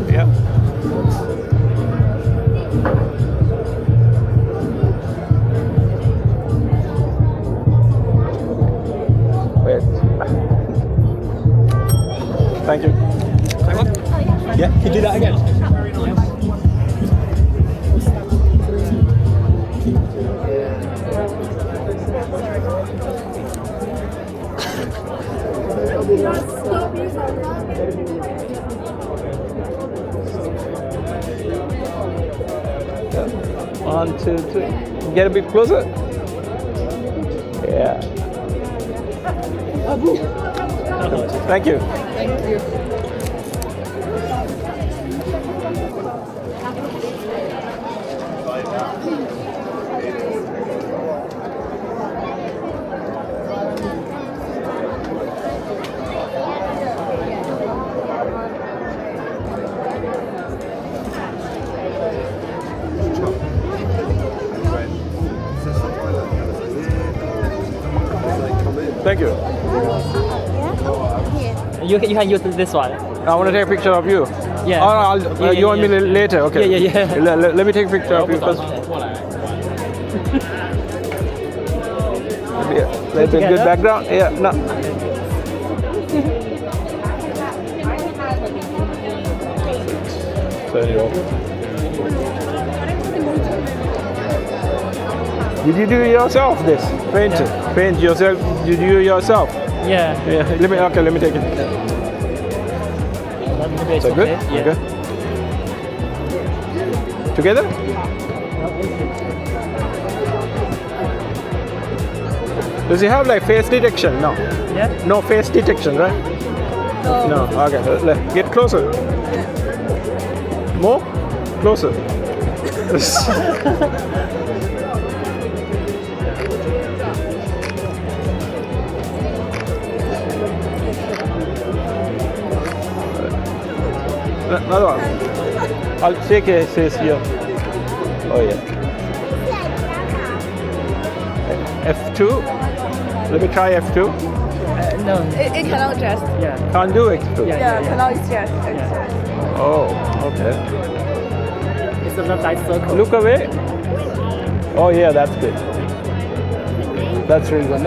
Yeah. Wait. Thank you. Yeah, can you do that again? One, two, three. Get a bit closer. Yeah. Thank you. Thank you. You can use this one. I want to take a picture of you. Yeah. Or you want me later? Okay. Yeah. Let me take a picture of you first. That's a good background. Yeah. No. Did you do it yourself? This paint yourself? Did you do it yourself? Yeah. Let me take it. Is that good? Yeah. Okay. Together? Does it have like face detection? No. Yeah. No face detection, right? No. Okay. Get closer. More? Closer. Another one. I'll take it. It says here. Oh yeah. F2. Let me try F2. No. It cannot adjust. Yeah. Can't do X2. Yeah, cannot adjust. Oh, okay. It's a nice circle. Look away. Oh yeah, that's good. That's really good.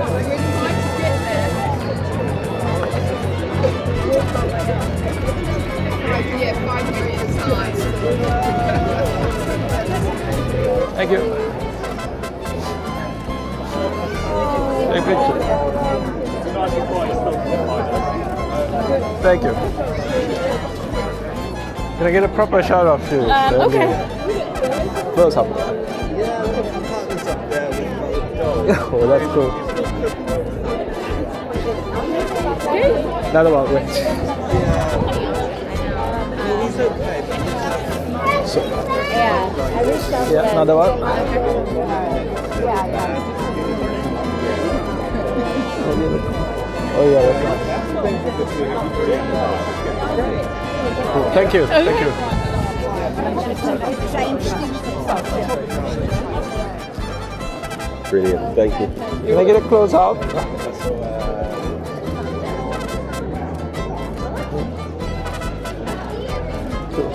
Thank you. Take a picture. Thank you. Can I get a proper shot of you? Okay. Close up. Oh, that's cool. Another one, wait. So, yeah, another one. Oh yeah, that's nice. Cool. Thank you. Thank you. Brilliant, thank you. Can I get a close up?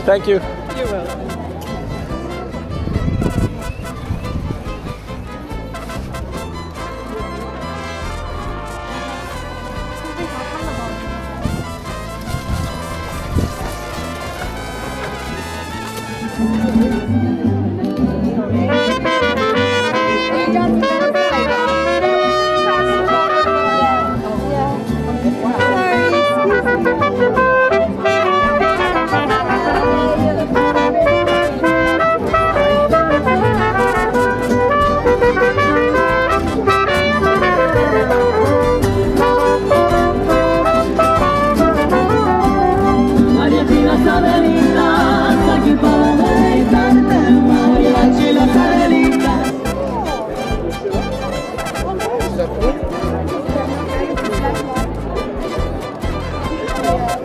Thank you. You're welcome.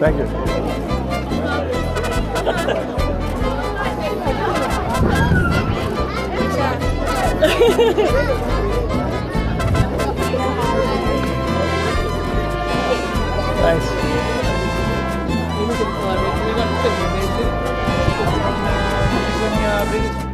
Thank you. Thanks. bisogna bring it